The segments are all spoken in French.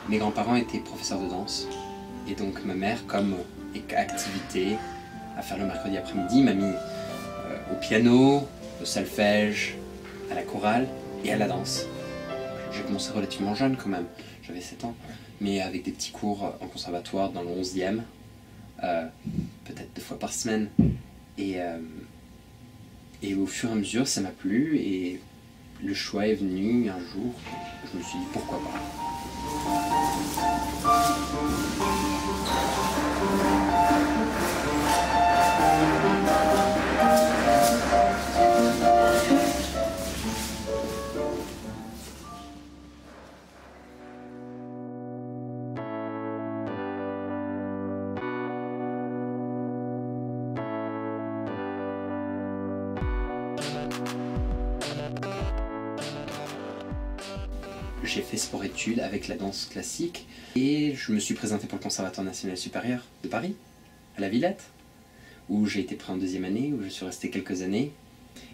Mes grands-parents étaient professeurs de danse et donc ma mère, comme activité à faire le mercredi après-midi, m'a mis au piano, au solfège, à la chorale et à la danse. J'ai commencé relativement jeune quand même, j'avais 7 ans, mais avec des petits cours en conservatoire dans le 11e, peut-être 2 fois par semaine. Et au fur et à mesure, ça m'a plu et le choix est venu un jour, je me suis dit pourquoi pas. J'ai fait sport-études avec la danse classique et je me suis présenté pour le Conservatoire national supérieur de Paris, à la Villette, où j'ai été pris en 2e année, où je suis resté quelques années.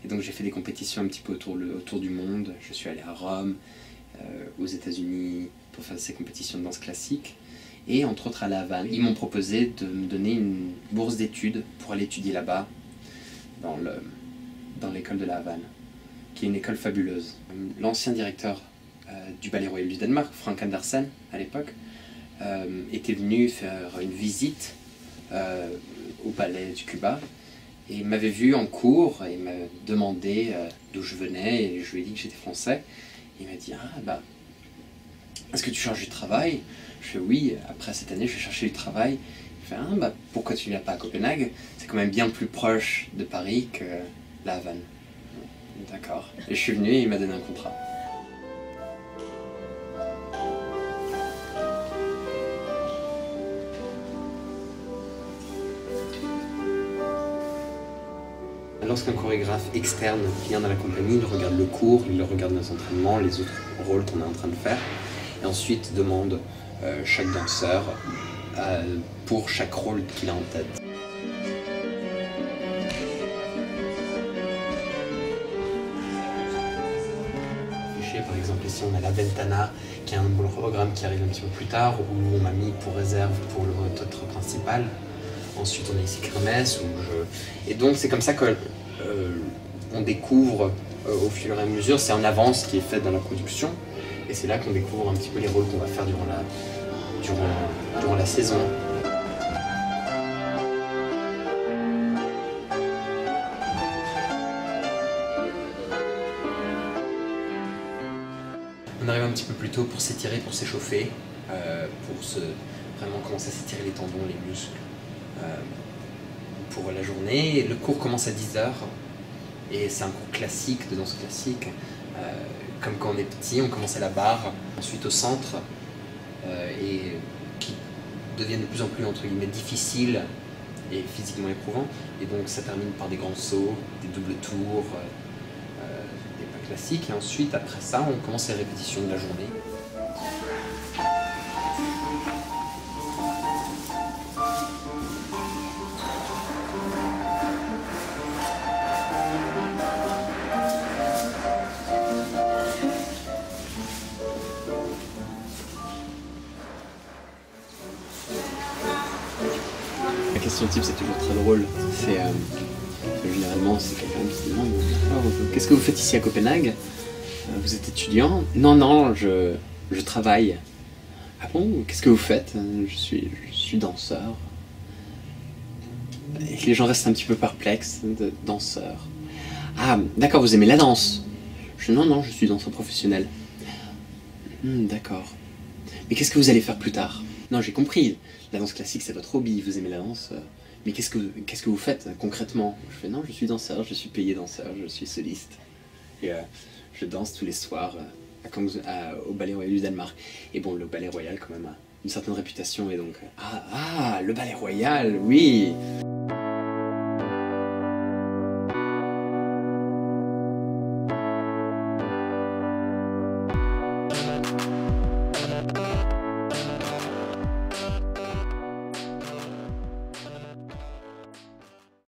Et donc j'ai fait des compétitions un petit peu autour du monde. Je suis allé à Rome, aux États-Unis pour faire ces compétitions de danse classique et entre autres à La Havane. Ils m'ont proposé de me donner une bourse d'études pour aller étudier là-bas, dans l'école de La Havane, qui est une école fabuleuse. L'ancien directeur du Ballet Royal du Danemark, Frank Andersen à l'époque, était venu faire une visite au palais du Cuba et m'avait vu en cours et m'a demandé d'où je venais et je lui ai dit que j'étais français. Il m'a dit « Ah bah, est-ce que tu cherches du travail ?» Je fais « Oui, après cette année je vais chercher du travail. » Il fait « Ah bah, pourquoi tu ne viens pas à Copenhague? C'est quand même bien plus proche de Paris que La Havane. » D'accord. Et je suis venu et il m'a donné un contrat. Lorsqu'un chorégraphe externe vient dans la compagnie, il regarde le cours, il regarde nos entraînements, les autres rôles qu'on est en train de faire, et ensuite demande chaque danseur pour chaque rôle qu'il a en tête. Par exemple, ici on a la Ventana, qui est un programme qui arrive un petit peu plus tard, où on m'a mis pour réserve pour le titre principal. Ensuite on a ici Kermesse, et donc c'est comme ça que on découvre au fur et à mesure, c'est en avance qui est fait dans la production, et c'est là qu'on découvre un petit peu les rôles qu'on va faire durant la saison. On arrive un petit peu plus tôt pour s'étirer, pour s'échauffer, pour vraiment commencer à s'étirer les tendons, les muscles pour la journée. Le cours commence à 10 h et c'est un cours classique, de danse classique. Comme quand on est petit, on commence à la barre, ensuite au centre, et qui deviennent de plus en plus entre guillemets difficiles et physiquement éprouvants. Et donc ça termine par des grands sauts, des doubles tours, des pas classiques. Et ensuite, après ça, on commence les répétitions de la journée. La question type, c'est toujours très drôle. Généralement, c'est quelqu'un qui se demande « Qu'est-ce que vous faites ici à Copenhague? Vous êtes étudiant ?»« Non, non, je travaille. »« Ah bon? Qu'est-ce que vous faites? »« Je suis danseur. » Et les gens restent un petit peu perplexes, de danseur. « Ah, d'accord, vous aimez la danse? » Je dis « Non, non, je suis danseur professionnel. » D'accord. Mais qu'est-ce que vous allez faire plus tard? Non, j'ai compris. La danse classique, c'est votre hobby, vous aimez la danse. Mais qu'est-ce que vous faites concrètement? Je fais non, je suis danseur, je suis payé danseur, je suis soliste. Et je je danse tous les soirs au Ballet Royal du Danemark. Et bon, le Ballet Royal quand même a une certaine réputation et donc... le Ballet Royal, oui.